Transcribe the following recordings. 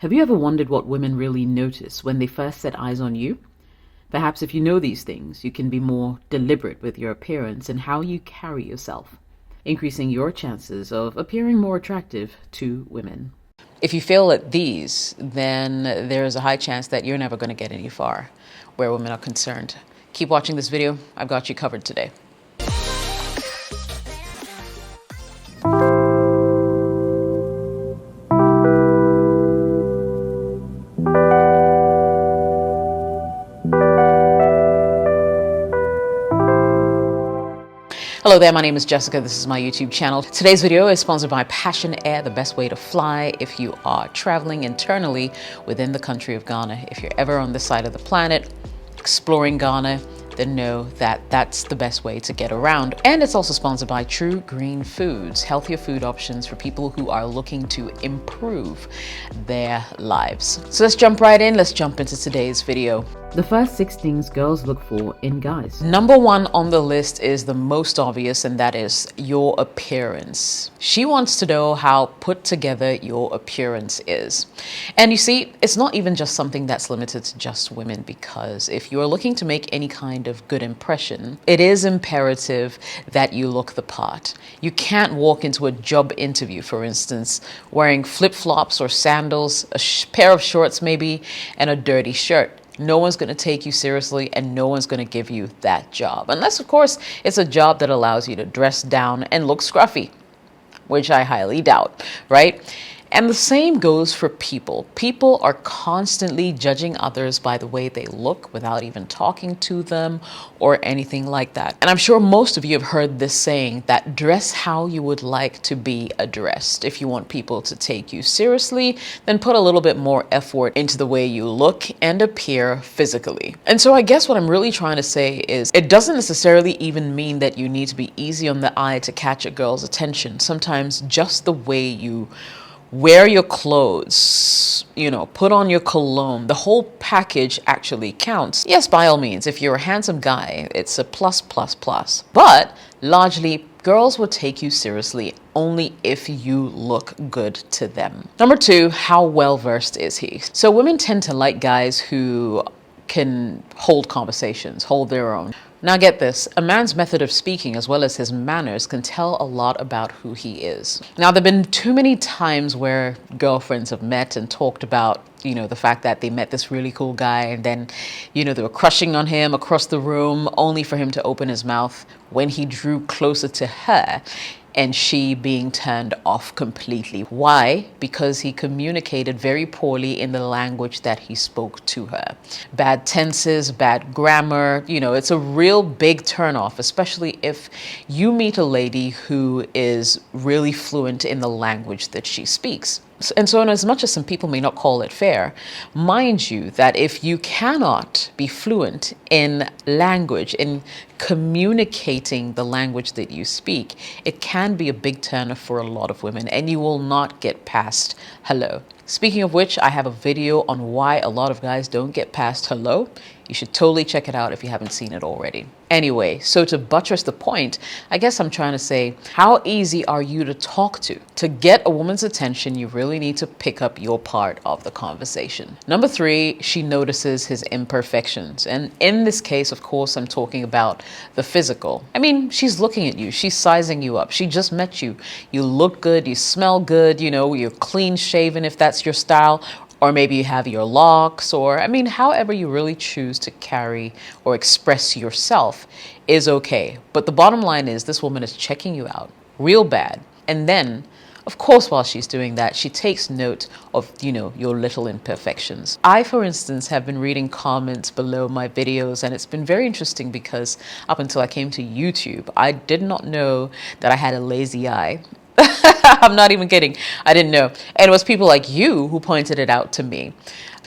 Have you ever wondered what women really notice when they first set eyes on you? Perhaps if you know these things, you can be more deliberate with your appearance and how you carry yourself, increasing your chances of appearing more attractive to women. If you fail at these, then there's a high chance that you're never going to get any far where women are concerned. Keep watching this video. I've got you covered today. Hello there, my name is Jessica. This is my YouTube channel. Today's video is sponsored by Passion Air, the best way to fly if you are traveling internally within the country of Ghana. If you're ever on this side of the planet exploring Ghana, then know that that's the best way to get around. And it's also sponsored by True Green Foods, healthier food options for people who are looking to improve their lives. So let's jump right in. Let's jump into today's video. The first 6 things girls look for in guys. Number one on the list is the most obvious, and that is your appearance. She wants to know how put together your appearance is. And you see, it's not even just something that's limited to just women, because if you're looking to make any kind of good impression, it is imperative that you look the part. You can't walk into a job interview, for instance, wearing flip-flops or sandals, a pair of shorts maybe, and a dirty shirt. No one's going to take you seriously, and no one's going to give you that job. Unless, of course, it's a job that allows you to dress down and look scruffy, which I highly doubt, right? And the same goes for people. People are constantly judging others by the way they look without even talking to them or anything like that. And I'm sure most of you have heard this saying that dress how you would like to be addressed. If you want people to take you seriously, then put a little bit more effort into the way you look and appear physically. And so I guess what I'm really trying to say is it doesn't necessarily even mean that you need to be easy on the eye to catch a girl's attention. Sometimes just the way you wear your clothes, put on your cologne, the whole package actually counts. Yes, by all means, if you're a handsome guy, it's a plus. But largely, girls will take you seriously only if you look good to them. Number two, how well versed is he? So women tend to like guys who can hold conversations, hold their own. Now get this, a man's method of speaking as well as his manners can tell a lot about who he is. Now there've been too many times where girlfriends have met and talked about, the fact that they met this really cool guy and then, they were crushing on him across the room only for him to open his mouth when he drew closer to her, and she being turned off completely. Why? Because he communicated very poorly in the language that he spoke to her. Bad tenses, bad grammar, it's a real big turnoff, especially if you meet a lady who is really fluent in the language that she speaks. And so, in as much as some people may not call it fair, mind you that if you cannot be fluent in language, in communicating the language that you speak, it can be a big turner for a lot of women, and you will not get past hello. Speaking of which, I have a video on why a lot of guys don't get past hello. You should totally check it out if you haven't seen it already. Anyway, so to buttress the point, I guess I'm trying to say, how easy are you to talk to? To get a woman's attention, you really need to pick up your part of the conversation. Number three, she notices his imperfections. And in this case, of course, I'm talking about the physical. I mean, she's looking at you, she's sizing you up. She just met you. You look good, you smell good, you're clean shaven if that's your style. Or maybe you have your locks, or however you really choose to carry or express yourself is okay. But the bottom line is this woman is checking you out real bad. And then, of course, while she's doing that, she takes note of, your little imperfections. I, for instance, have been reading comments below my videos, and it's been very interesting because up until I came to YouTube, I did not know that I had a lazy eye. I'm not even kidding. I didn't know. And it was people like you who pointed it out to me.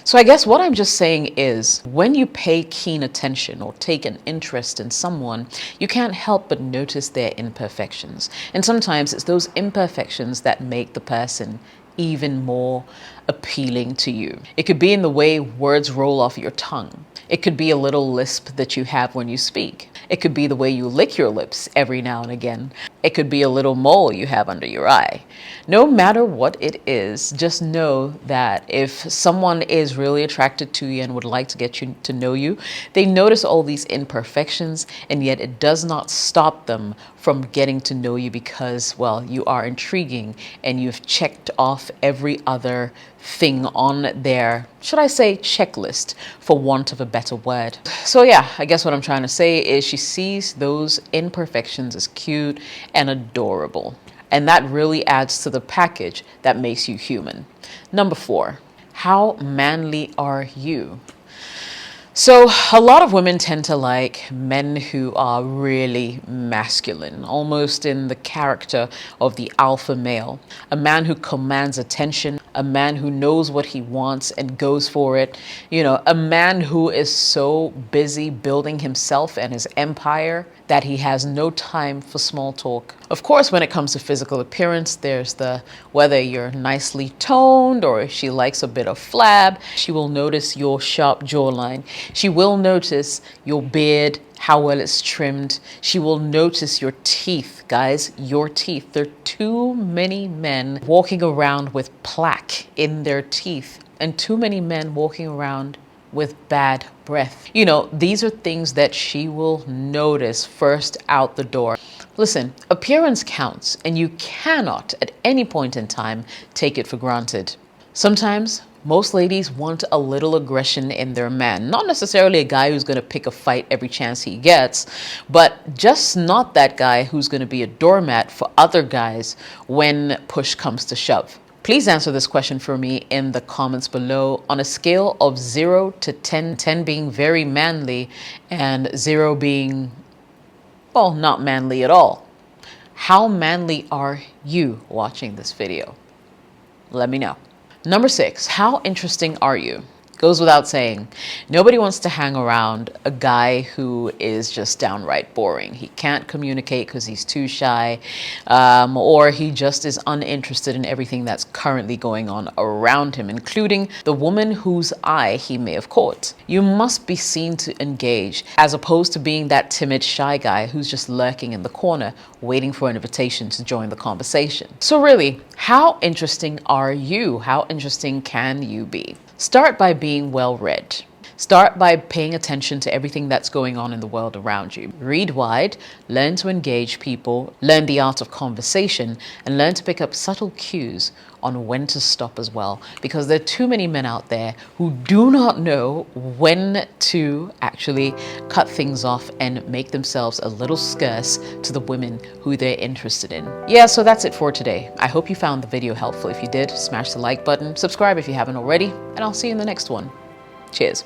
So I guess what I'm just saying is when you pay keen attention or take an interest in someone, you can't help but notice their imperfections. And sometimes it's those imperfections that make the person even more appealing to you. It could be in the way words roll off your tongue. It could be a little lisp that you have when you speak. It could be the way you lick your lips every now and again. It could be a little mole you have under your eye. No matter what it is, just know that if someone is really attracted to you and would like to get you to know you, they notice all these imperfections, and yet it does not stop them from getting to know you because, well, you are intriguing and you've checked off every other thing on their, should I say, checklist, for want of a better word. So yeah, I guess what I'm trying to say is she sees those imperfections as cute and adorable. And that really adds to the package that makes you human. Number 4, how manly are you? So a lot of women tend to like men who are really masculine, almost in the character of the alpha male, a man who commands attention, a man who knows what he wants and goes for it, a man who is so busy building himself and his empire that he has no time for small talk. Of course, when it comes to physical appearance, there's the whether you're nicely toned or if she likes a bit of flab. She will notice your sharp jawline. She will notice your beard, how well it's trimmed. She will notice your teeth, guys, your teeth. There are too many men walking around with plaque in their teeth and too many men walking around with bad breath. These are things that she will notice first out the door. Listen, appearance counts, and you cannot at any point in time take it for granted. Sometimes most ladies want a little aggression in their man. Not necessarily a guy who's going to pick a fight every chance he gets, but just not that guy who's going to be a doormat for other guys when push comes to shove. Please answer this question for me in the comments below on a scale of 0 to 10, 10 being very manly and 0 being, well, not manly at all. How manly are you watching this video? Let me know. Number 6, how interesting are you? Goes without saying, nobody wants to hang around a guy who is just downright boring. He can't communicate because he's too shy, or he just is uninterested in everything that's currently going on around him, including the woman whose eye he may have caught. You must be seen to engage, as opposed to being that timid, shy guy who's just lurking in the corner, waiting for an invitation to join the conversation. So really, how interesting are you? How interesting can you be? Start by being well-read. Start by paying attention to everything that's going on in the world around you. Read wide, learn to engage people, learn the art of conversation, and learn to pick up subtle cues on when to stop as well. Because there are too many men out there who do not know when to actually cut things off and make themselves a little scarce to the women who they're interested in. Yeah, so that's it for today. I hope you found the video helpful. If you did, smash the like button, subscribe if you haven't already, and I'll see you in the next one. Cheers.